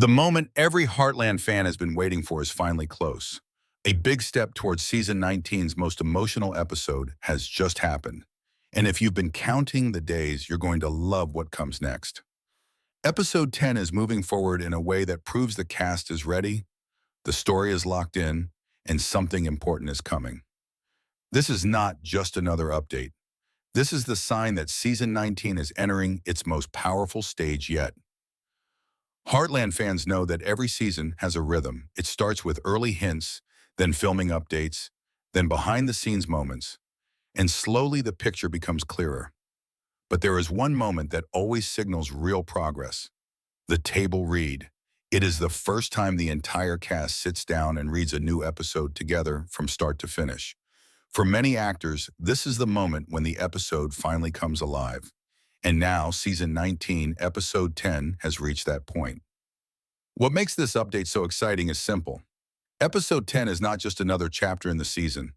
The moment every Heartland fan has been waiting for is finally close. A big step towards season 19's most emotional episode has just happened. And if you've been counting the days, you're going to love what comes next. Episode 10 is moving forward in a way that proves the cast is ready, the story is locked in, and something important is coming. This is not just another update. This is the sign that season 19 is entering its most powerful stage yet. Heartland fans know that every season has a rhythm. It starts with early hints, then filming updates, then behind-the-scenes moments, and slowly the picture becomes clearer. But there is one moment that always signals real progress: the table read. It is the first time the entire cast sits down and reads a new episode together from start to finish. For many actors, this is the moment when the episode finally comes alive. And now, season 19, episode 10 has reached that point. What makes this update so exciting is simple. Episode 10 is not just another chapter in the season.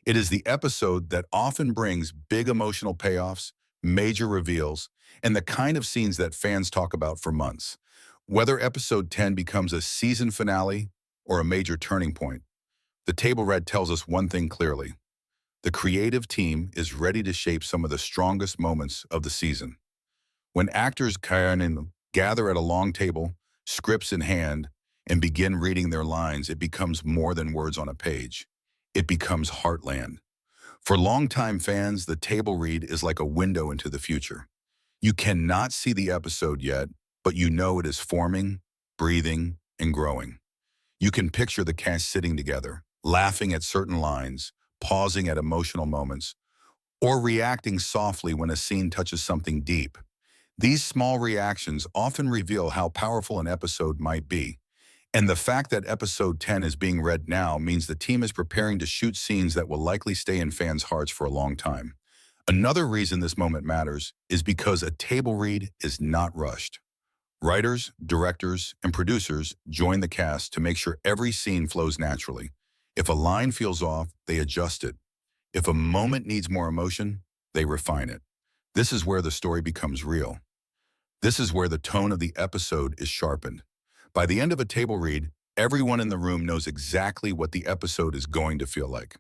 It is the episode that often brings big emotional payoffs, major reveals, and the kind of scenes that fans talk about for months. Whether episode 10 becomes a season finale or a major turning point, the table read tells us one thing clearly: the creative team is ready to shape some of the strongest moments of the season. When actors gather at a long table, scripts in hand, and begin reading their lines, it becomes more than words on a page. It becomes Heartland. For longtime fans, the table read is like a window into the future. You cannot see the episode yet, but you know it is forming, breathing, and growing. You can picture the cast sitting together, laughing at certain lines, pausing at emotional moments, or reacting softly when a scene touches something deep. These small reactions often reveal how powerful an episode might be. And the fact that episode 10 is being read now means the team is preparing to shoot scenes that will likely stay in fans' hearts for a long time. Another reason this moment matters is because a table read is not rushed. Writers, directors, and producers join the cast to make sure every scene flows naturally. If a line feels off, they adjust it. If a moment needs more emotion, they refine it. This is where the story becomes real. This is where the tone of the episode is sharpened. By the end of a table read, everyone in the room knows exactly what the episode is going to feel like,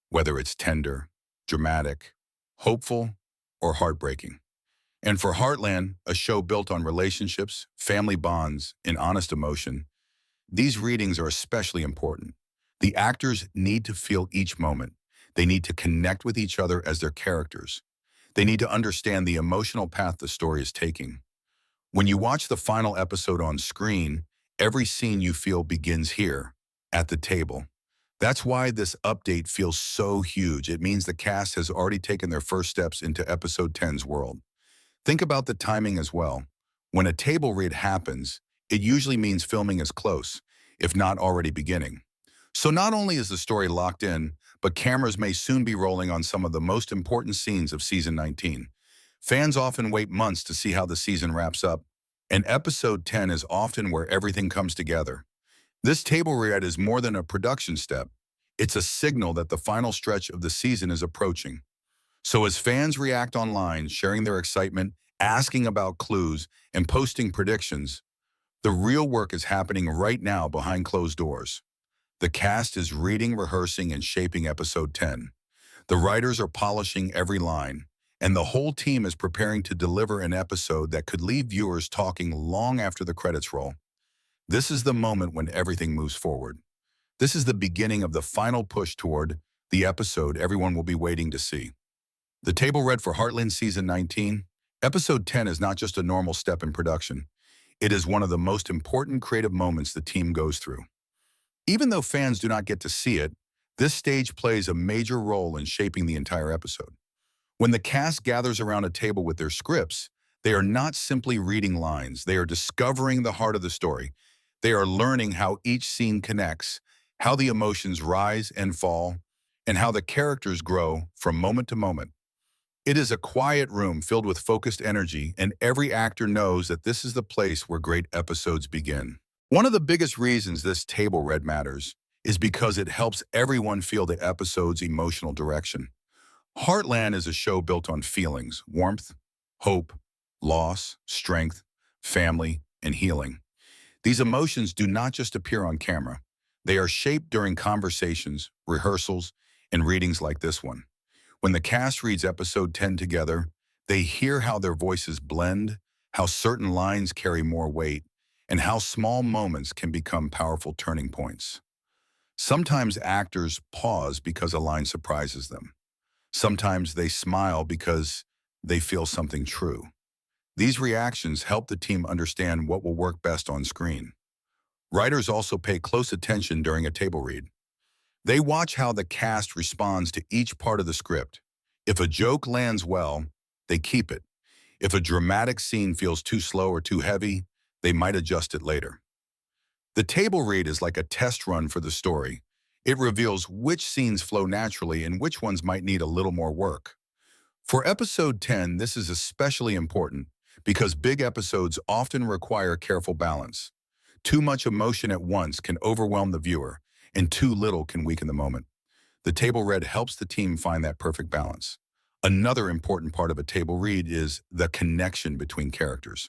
whether it's tender, dramatic, hopeful, or heartbreaking. And for Heartland, a show built on relationships, family bonds, and honest emotion, these readings are especially important. The actors need to feel each moment. They need to connect with each other as their characters. They need to understand the emotional path the story is taking. When you watch the final episode on screen, every scene you feel begins here, at the table. That's why this update feels so huge. It means the cast has already taken their first steps into episode 10's world. Think about the timing as well. When a table read happens, it usually means filming is close, if not already beginning. So not only is the story locked in, but cameras may soon be rolling on some of the most important scenes of season 19. Fans often wait months to see how the season wraps up, and episode 10 is often where everything comes together. This table read is more than a production step. It's a signal that the final stretch of the season is approaching. So as fans react online, sharing their excitement, asking about clues, and posting predictions, the real work is happening right now behind closed doors. The cast is reading, rehearsing, and shaping episode 10. The writers are polishing every line, and the whole team is preparing to deliver an episode that could leave viewers talking long after the credits roll. This is the moment when everything moves forward. This is the beginning of the final push toward the episode everyone will be waiting to see. The table read for Heartland Season 19. Episode 10 is not just a normal step in production. It is one of the most important creative moments the team goes through. Even though fans do not get to see it, this stage plays a major role in shaping the entire episode. When the cast gathers around a table with their scripts, they are not simply reading lines. They are discovering the heart of the story. They are learning how each scene connects, how the emotions rise and fall, and how the characters grow from moment to moment. It is a quiet room filled with focused energy, and every actor knows that this is the place where great episodes begin. One of the biggest reasons this table read matters is because it helps everyone feel the episode's emotional direction. Heartland is a show built on feelings: warmth, hope, loss, strength, family, and healing. These emotions do not just appear on camera. They are shaped during conversations, rehearsals, and readings like this one. When the cast reads episode 10 together, they hear how their voices blend, how certain lines carry more weight, and how small moments can become powerful turning points. Sometimes actors pause because a line surprises them. Sometimes they smile because they feel something true. These reactions help the team understand what will work best on screen. Writers also pay close attention during a table read. They watch how the cast responds to each part of the script. If a joke lands well, they keep it. If a dramatic scene feels too slow or too heavy, they might adjust it later. The table read is like a test run for the story. It reveals which scenes flow naturally and which ones might need a little more work. For episode 10, this is especially important because big episodes often require careful balance. Too much emotion at once can overwhelm the viewer, and too little can weaken the moment. The table read helps the team find that perfect balance. Another important part of a table read is the connection between characters.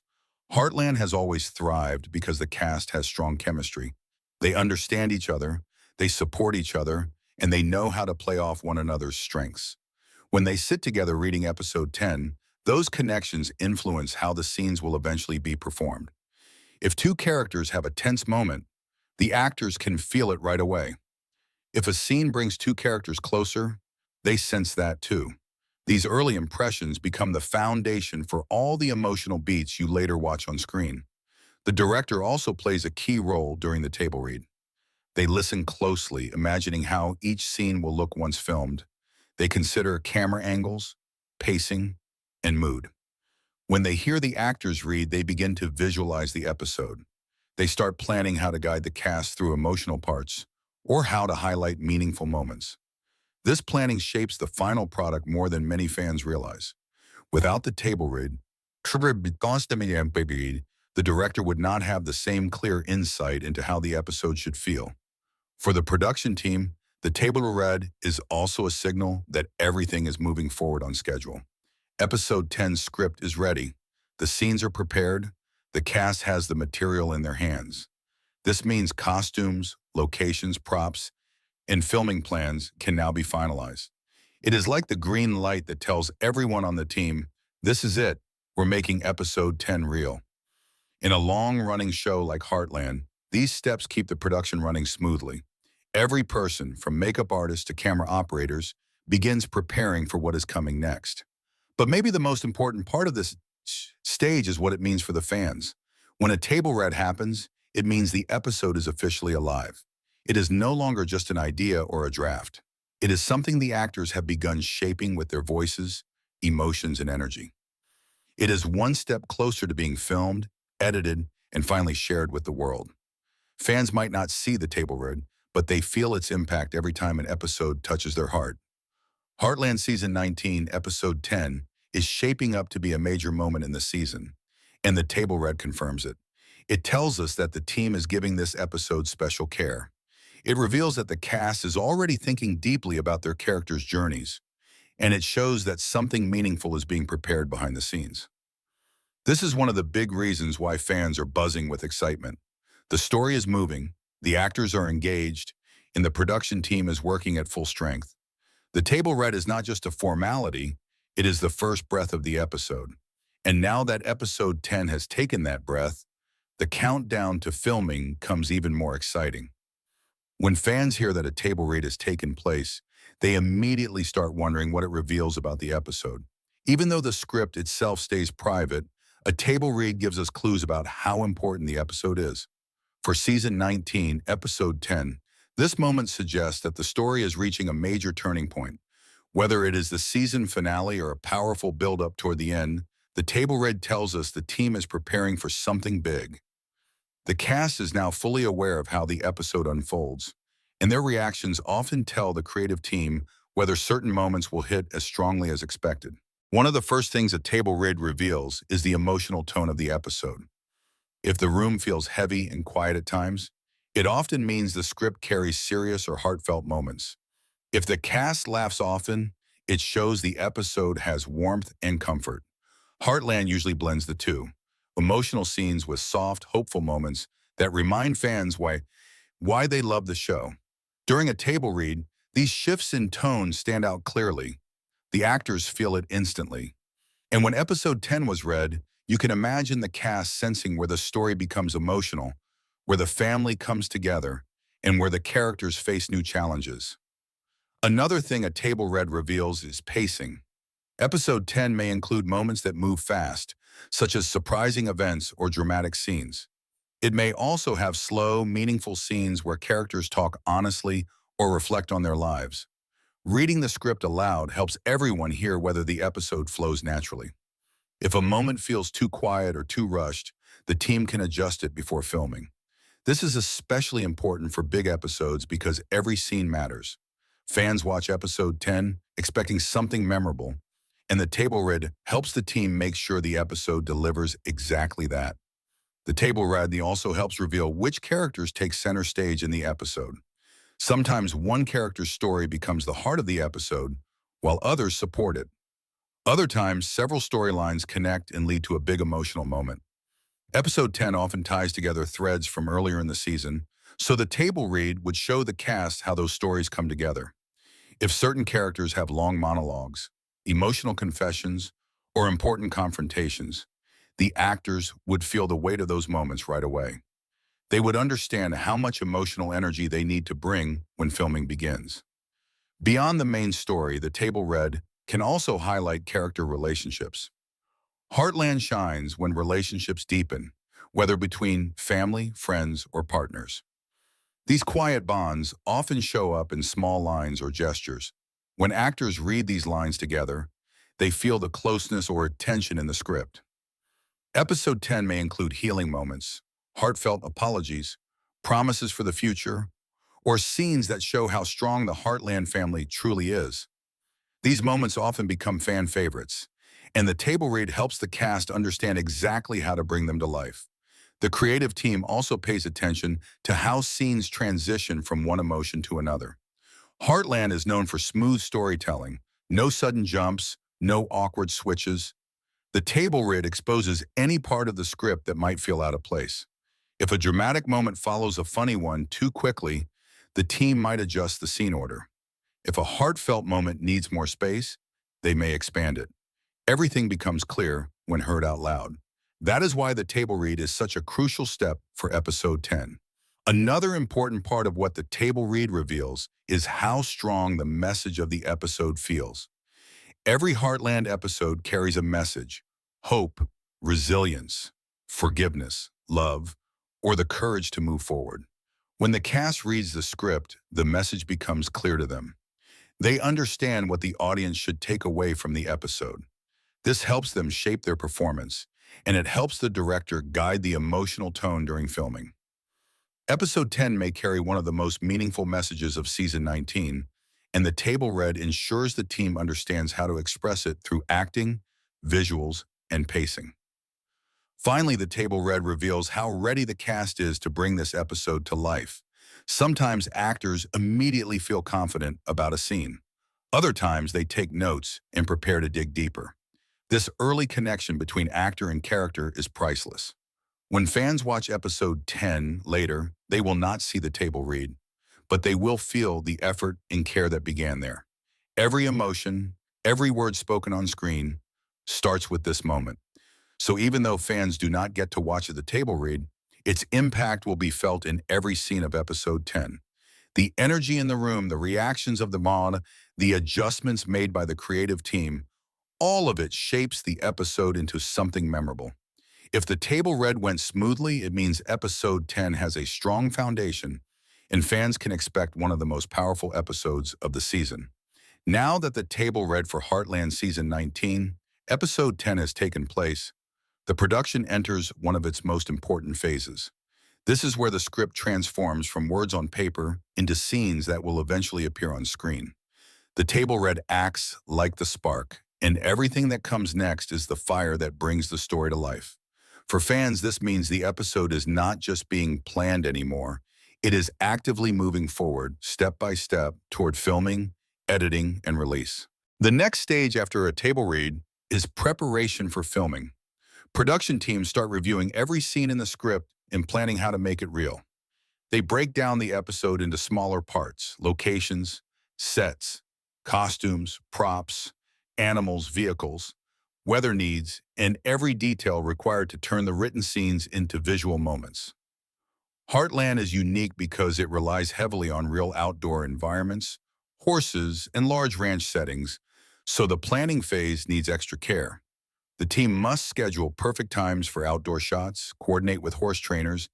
Heartland has always thrived because the cast has strong chemistry. They understand each other, they support each other, and they know how to play off one another's strengths. When they sit together reading episode 10, those connections influence how the scenes will eventually be performed. If two characters have a tense moment, the actors can feel it right away. If a scene brings two characters closer, they sense that too. These early impressions become the foundation for all the emotional beats you later watch on screen. The director also plays a key role during the table read. They listen closely, imagining how each scene will look once filmed. They consider camera angles, pacing, and mood. When they hear the actors read, they begin to visualize the episode. They start planning how to guide the cast through emotional parts or how to highlight meaningful moments. This planning shapes the final product more than many fans realize. Without the table read, the director would not have the same clear insight into how the episode should feel. For the production team, the table read is also a signal that everything is moving forward on schedule. Episode 10's script is ready. The scenes are prepared. The cast has the material in their hands. This means costumes, locations, props, and filming plans can now be finalized. It is like the green light that tells everyone on the team, this is it, we're making episode 10 real. In a long-running show like Heartland, these steps keep the production running smoothly. Every person, from makeup artists to camera operators, begins preparing for what is coming next. But maybe the most important part of this stage is what it means for the fans. When a table read happens, it means the episode is officially alive. It is no longer just an idea or a draft. It is something the actors have begun shaping with their voices, emotions, and energy. It is one step closer to being filmed, edited, and finally shared with the world. Fans might not see the table read, but they feel its impact every time an episode touches their heart. Heartland Season 19, Episode 10, is shaping up to be a major moment in the season, and the table read confirms it. It tells us that the team is giving this episode special care. It reveals that the cast is already thinking deeply about their characters' journeys, and it shows that something meaningful is being prepared behind the scenes. This is one of the big reasons why fans are buzzing with excitement. The story is moving, the actors are engaged, and the production team is working at full strength. The table read is not just a formality, it is the first breath of the episode. And now that episode 10 has taken that breath, the countdown to filming comes even more exciting. When fans hear that a table read has taken place, they immediately start wondering what it reveals about the episode. Even though the script itself stays private, a table read gives us clues about how important the episode is. For Season 19, Episode 10, this moment suggests that the story is reaching a major turning point. Whether it is the season finale or a powerful build-up toward the end, the table read tells us the team is preparing for something big. The cast is now fully aware of how the episode unfolds, and their reactions often tell the creative team whether certain moments will hit as strongly as expected. One of the first things a table read reveals is the emotional tone of the episode. If the room feels heavy and quiet at times, it often means the script carries serious or heartfelt moments. If the cast laughs often, it shows the episode has warmth and comfort. Heartland usually blends the two, emotional scenes with soft, hopeful moments that remind fans why they love the show. During a table read, these shifts in tone stand out clearly. The actors feel it instantly. And when episode 10 was read, you can imagine the cast sensing where the story becomes emotional, where the family comes together, and where the characters face new challenges. Another thing a table read reveals is pacing. Episode 10 may include moments that move fast, such as surprising events or dramatic scenes. It may also have slow, meaningful scenes where characters talk honestly or reflect on their lives. Reading the script aloud helps everyone hear whether the episode flows naturally. If a moment feels too quiet or too rushed, the team can adjust it before filming. This is especially important for big episodes because every scene matters. Fans watch episode 10 expecting something memorable, and the table read helps the team make sure the episode delivers exactly that. The table read also helps reveal which characters take center stage in the episode. Sometimes one character's story becomes the heart of the episode, while others support it. Other times, several storylines connect and lead to a big emotional moment. Episode 10 often ties together threads from earlier in the season, so the table read would show the cast how those stories come together. If certain characters have long monologues, emotional confessions, or important confrontations, the actors would feel the weight of those moments right away. They would understand how much emotional energy they need to bring when filming begins. Beyond the main story, the table read can also highlight character relationships. Heartland shines when relationships deepen, whether between family, friends, or partners. These quiet bonds often show up in small lines or gestures. When actors read these lines together, they feel the closeness or tension in the script. Episode 10 may include healing moments, heartfelt apologies, promises for the future, or scenes that show how strong the Heartland family truly is. These moments often become fan favorites, and the table read helps the cast understand exactly how to bring them to life. The creative team also pays attention to how scenes transition from one emotion to another. Heartland is known for smooth storytelling, no sudden jumps, no awkward switches. The table read exposes any part of the script that might feel out of place. If a dramatic moment follows a funny one too quickly, the team might adjust the scene order. If a heartfelt moment needs more space, they may expand it. Everything becomes clear when heard out loud. That is why the table read is such a crucial step for episode 10. Another important part of what the table read reveals is how strong the message of the episode feels. Every Heartland episode carries a message: hope, resilience, forgiveness, love, or the courage to move forward. When the cast reads the script, the message becomes clear to them. They understand what the audience should take away from the episode. This helps them shape their performance, and it helps the director guide the emotional tone during filming. Episode 10 may carry one of the most meaningful messages of season 19, and the table read ensures the team understands how to express it through acting, visuals, and pacing. Finally, the table read reveals how ready the cast is to bring this episode to life. Sometimes actors immediately feel confident about a scene. Other times they take notes and prepare to dig deeper. This early connection between actor and character is priceless. When fans watch episode 10 later, they will not see the table read, but they will feel the effort and care that began there. Every emotion, every word spoken on screen starts with this moment. So even though fans do not get to watch the table read, its impact will be felt in every scene of episode 10. The energy in the room, the reactions of the mod, the adjustments made by the creative team, all of it shapes the episode into something memorable. If the table read went smoothly, it means episode 10 has a strong foundation, and fans can expect one of the most powerful episodes of the season. Now that the table read for Heartland Season 19, episode 10 has taken place, the production enters one of its most important phases. This is where the script transforms from words on paper into scenes that will eventually appear on screen. The table read acts like the spark, and everything that comes next is the fire that brings the story to life. For fans, this means the episode is not just being planned anymore. It is actively moving forward, step by step, toward filming, editing, and release. The next stage after a table read is preparation for filming. Production teams start reviewing every scene in the script in planning how to make it real. They break down the episode into smaller parts, locations, sets, costumes, props, animals, vehicles, weather needs, and every detail required to turn the written scenes into visual moments. Heartland is unique because it relies heavily on real outdoor environments, horses, and large ranch settings, so the planning phase needs extra care. The team must schedule perfect times for outdoor shots, coordinate with horse trainers,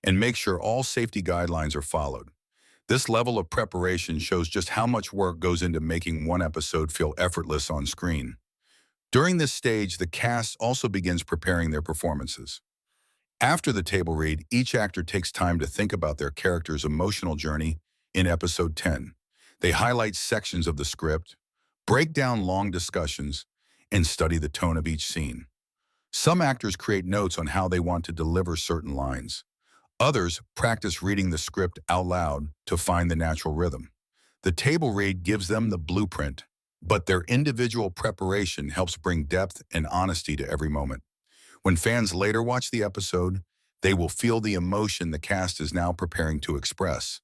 and make sure all safety guidelines are followed. This level of preparation shows just how much work goes into making one episode feel effortless on screen. During this stage, the cast also begins preparing their performances. After the table read, each actor takes time to think about their character's emotional journey in episode 10. They highlight sections of the script, break down long discussions, and study the tone of each scene. Some actors create notes on how they want to deliver certain lines. Others practice reading the script out loud to find the natural rhythm. The table read gives them the blueprint, but their individual preparation helps bring depth and honesty to every moment. When fans later watch the episode, they will feel the emotion the cast is now preparing to express.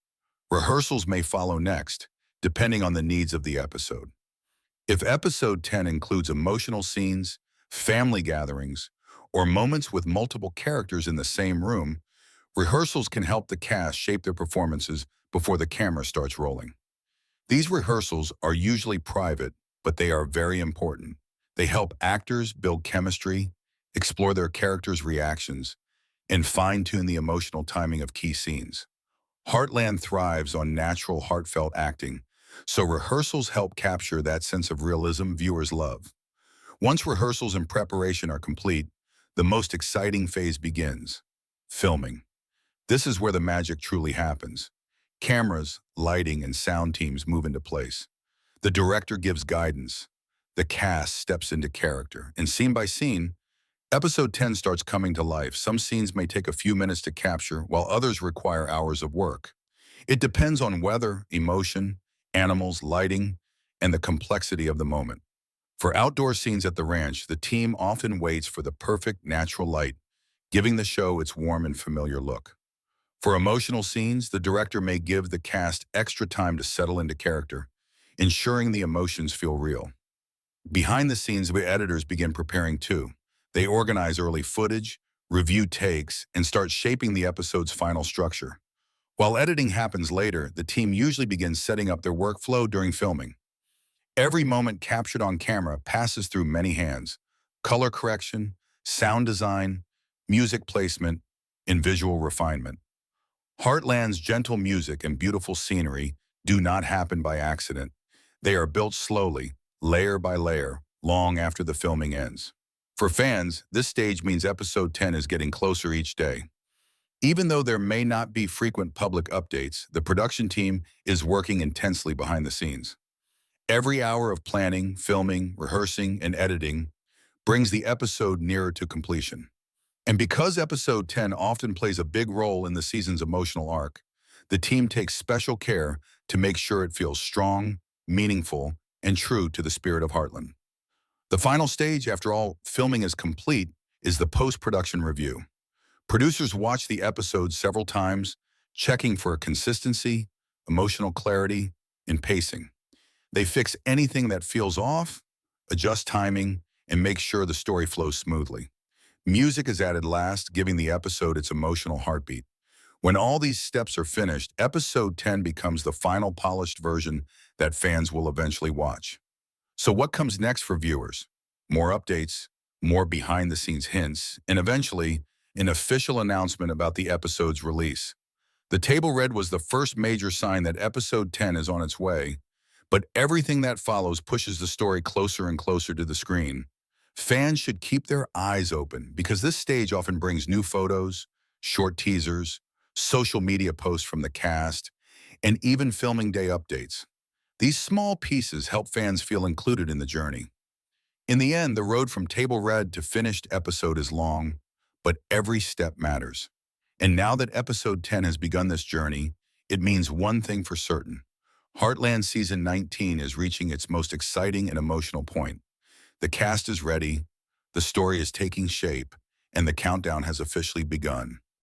Rehearsals may follow next, depending on the needs of the episode. If episode 10 includes emotional scenes, family gatherings, or moments with multiple characters in the same room, rehearsals can help the cast shape their performances before the camera starts rolling. These rehearsals are usually private, but they are very important. They help actors build chemistry, explore their characters' reactions, and fine-tune the emotional timing of key scenes. Heartland thrives on natural, heartfelt acting, so rehearsals help capture that sense of realism viewers love. Once rehearsals and preparation are complete, the most exciting phase begins: filming. This is where the magic truly happens. Cameras, lighting, and sound teams move into place. The director gives guidance. The cast steps into character, and scene by scene, episode 10 starts coming to life. Some scenes may take a few minutes to capture, while others require hours of work. It depends on weather, emotion, animals, lighting, and the complexity of the moment. For outdoor scenes at the ranch, the team often waits for the perfect natural light, giving the show its warm and familiar look. For emotional scenes, the director may give the cast extra time to settle into character, ensuring the emotions feel real. Behind the scenes, the editors begin preparing too. They organize early footage, review takes, and start shaping the episode's final structure. While editing happens later, the team usually begins setting up their workflow during filming. Every moment captured on camera passes through many hands: color correction, sound design, music placement, and visual refinement. Heartland's gentle music and beautiful scenery do not happen by accident. They are built slowly, layer by layer, long after the filming ends. For fans, this stage means episode 10 is getting closer each day. Even though there may not be frequent public updates, the production team is working intensely behind the scenes. Every hour of planning, filming, rehearsing, and editing brings the episode nearer to completion. And because episode 10 often plays a big role in the season's emotional arc, the team takes special care to make sure it feels strong, meaningful, and true to the spirit of Heartland. The final stage, after all filming is complete, is the post-production review. Producers watch the episode several times, checking for consistency, emotional clarity, and pacing. They fix anything that feels off, adjust timing, and make sure the story flows smoothly. Music is added last, giving the episode its emotional heartbeat. When all these steps are finished, episode 10 becomes the final polished version that fans will eventually watch. So what comes next for viewers? More updates, more behind-the-scenes hints, and eventually, an official announcement about the episode's release. The table read was the first major sign that episode 10 is on its way, but everything that follows pushes the story closer and closer to the screen. Fans should keep their eyes open because this stage often brings new photos, short teasers, social media posts from the cast, and even filming day updates. These small pieces help fans feel included in the journey. In the end, the road from table read to finished episode is long, but every step matters. And now that episode 10 has begun this journey, it means one thing for certain: Heartland Season 19 is reaching its most exciting and emotional point. The cast is ready, the story is taking shape, and the countdown has officially begun.